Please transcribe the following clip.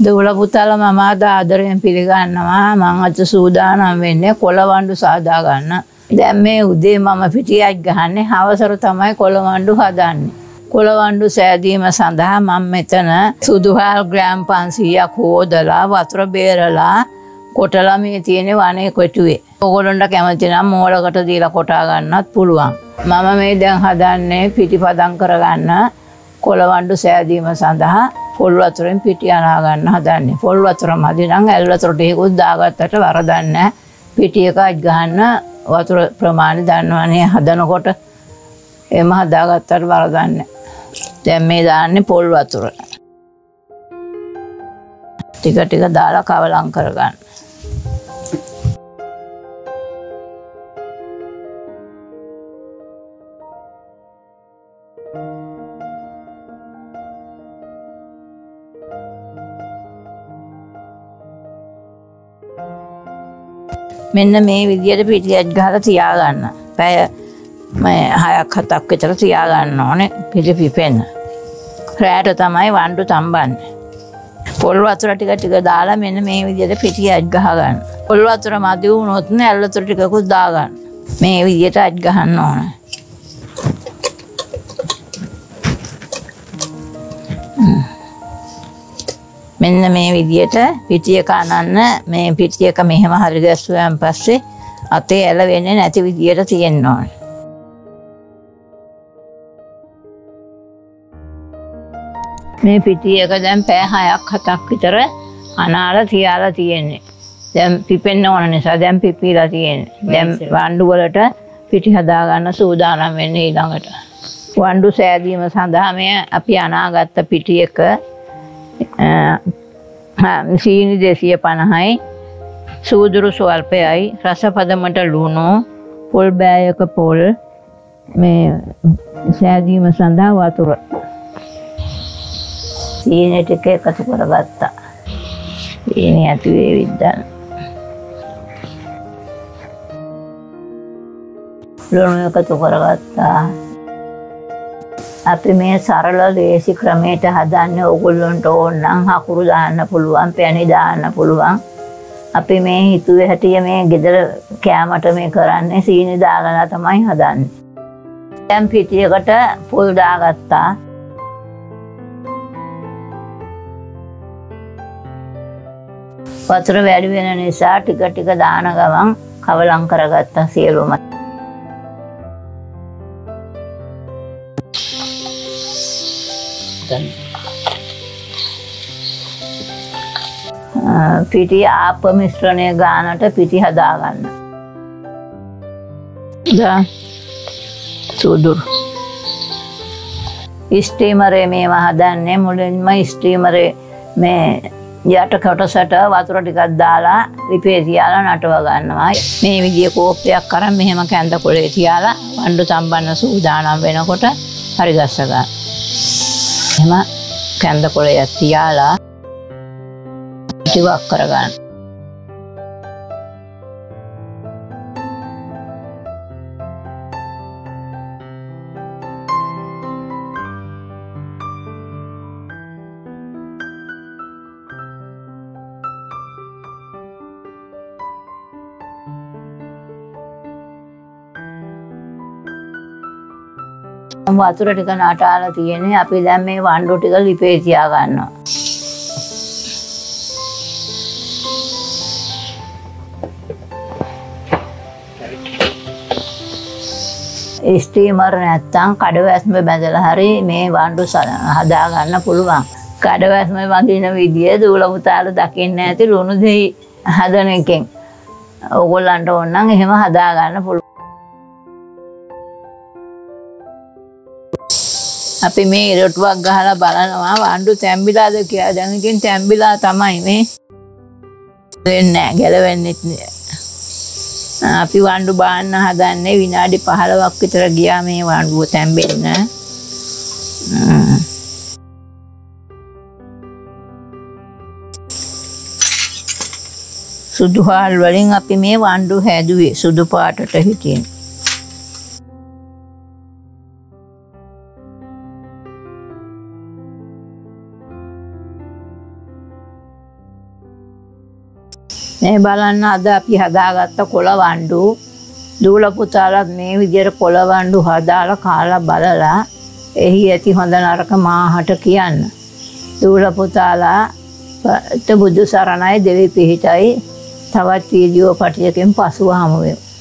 දෙවල පුතාලා මම අද ආදරයෙන් පිළිගන්නවා. මම අද සූදානම් වෙන්නේ කොළ වණ්ඩු සාදා ගන්න. දැන් මේ උදේ මම පිටියක් ගහන්නේ. හවසට තමයි කොළ වණ්ඩු හදන්නේ. කොළ වණ්ඩු සෑදීම සඳහා මම මෙතන සුදු හාල් ග්‍රෑම් 500ක් හොදලා වතුර බේරලා කොටලා මේ තියෙන වනේ කොටුවේ. ඕගොල්ලන්ට කැමති නම් මෝලකට දීලා කොටා ගන්නත් පුළුවන්. මම මේ දැන් හදන්නේ පිටිපදම් කරගන්න කොළ වණ්ඩු සෑදීම සඳහා පොල් වතුරෙන් පිටි අනා ගන්න හදන්නේ. පොල් වතුර මදි නම් ඇල් වතුර ටිකකුත් දාගත්තට වරදක් නැහැ. පිටි එකක් ගන්න වතුර ප්‍රමාණය දන්නවනේ හදනකොට. එම හදාගත්තට වරදක් නැහැ. දැන් මේ දාන්නේ පොල් වතුර. ටික ටික දාලා කවලම් කරගන්න. මෙන්න මේ විදියට පිටියක් ගහලා තියාගන්න. පැය 6ක් 7ක් විතර තියාගන්න ඕනේ පිටි පිපෙන්න. රැට තමයි වණ්ඩු තම්බන්නේ. පොල් වතුර ටික ටික දාලා මෙන්න මේ විදියට පිටියක් ගහගන්න. පොල් වතුර මදි වුණොත් ඇල් වතුර ටිකකුත් දාගන්න. මේ විදියට අජ් ගහන්න ඕනේ. මෙන්න මේ විදියට පිටිය කනන්න මේ පිටියක මෙහෙම හරි ගැස්සුවාන් පස්සේ අතේ ඇල වෙන්නේ නැති විදියට තියෙන්න ඕනේ. මේ පිටියක දැන් පැය 6ක් 7ක් විතර අනාලා තියාලා තියෙන්නේ. දැන් පිපෙන්න ඕන නිසා දැන් පිපිලා තියෙන්නේ. දැන් වණ්ඩු වලට පිටි හදා ගන්න සූදානම් වෙන්නේ ඊළඟට. වණ්ඩු සෑදීම සඳහා මේ අපි අනාගත්ත පිටියක සීනි 250යි සූදුරු ස්වල්පයයි රස පදමට ලුණු පොල් බෑයක පොල් මේ සෑදීම සඳහා වතුර සීනි ටික එකතු කරගත්තා. සීනි ඇති වේවිත් දාන්න. ලුණු එකතු කරගත්තා. අපි මේ සරල ලේසි ක්‍රමයට හදන්නේ. ඕගොල්ලන්ට ඕන නම් හකුරු දාන්න පුළුවන්, පැණි දාන්න පුළුවන්. අපි මේ හිතුවේ හැටිය මේ ගෙදර කෑමට මේ කරන්නේ සීනි දාගෙන තමයි හදන්නේ. දැන් පිටියකට පොල් දාගත්තා. වතුර වැඩි වෙන නිසා ටික ටික දාන ගමන් කවලම් කරගත්තා සියලුම. පිටි ආප මිශ්‍රණය ගානට පිටි හදාගන්න. සුදුරු ස්ටීමරේ මේවා හදන්නේ. මුලින්ම ස්ටීමරේ මේ යට කොටසට වතුර ටිකක් දාලා ලිපේ තියාලා නටව ගන්නවා. මේ විදිය කෝප්පයක් අරන් මෙහෙම කැඳ කොලේ තියාලා වණ්ඩු තම්බන්න සූදානම් වෙනකොට හරි ගස්ස ගන්න. එහෙම කැඳ කොලයක් තියාලා ටිකක් කරගන්න. වතුර ටික නටාලා තියෙන්නේ. අපි දැන් මේ වණ්ඩු ටික ලිපේ තියා ගන්නවා. ස්ටීමර් නැත්තම් කඩවැස්ම බැඳලා හරි මේ වණ්ඩු හදා ගන්න පුළුවන්. කඩවැස්ම වඳින විදිය දූල පුතාලා දකින්නේ නැති ලුණු දෙහි හදන එකෙන් ඕගොල්ලන්ට ඕන නම් එහෙම හදා ගන්න පුළුවන්. අපි මේ ඉරටුවක් ගහලා බලනවා වණ්ඩු තැම්බිලාද කියලා. දැන් ඉතින් තැම්බිලා තමයි මේ. වෙන්නේ නැහැ, ගැලවෙන්නේ නැහැ. අපි වණ්ඩු බාන්න හදන්නේ විනාඩි 15ක් විතර ගියා මේ වණ්ඩුව තැම්බෙන්න. සුදු හාල් වලින් අපි මේ වණ්ඩු හැදුවේ සුදු පාටට හිටින්. මේ බලන්න අද අපි හදාගත්ත කොළ වණ්ඩු. දූල පුතාලත් මේ විදියට කොළ වණ්ඩු හදාලා කාලා බලලා එහි ඇති හොඳ නරක මාහට කියන්න. දූල පුතාලා බුදු සරණයි දෙවි පිහිටයි. තවත් වීඩියෝ පටියකින් පසුව හමු වෙමු.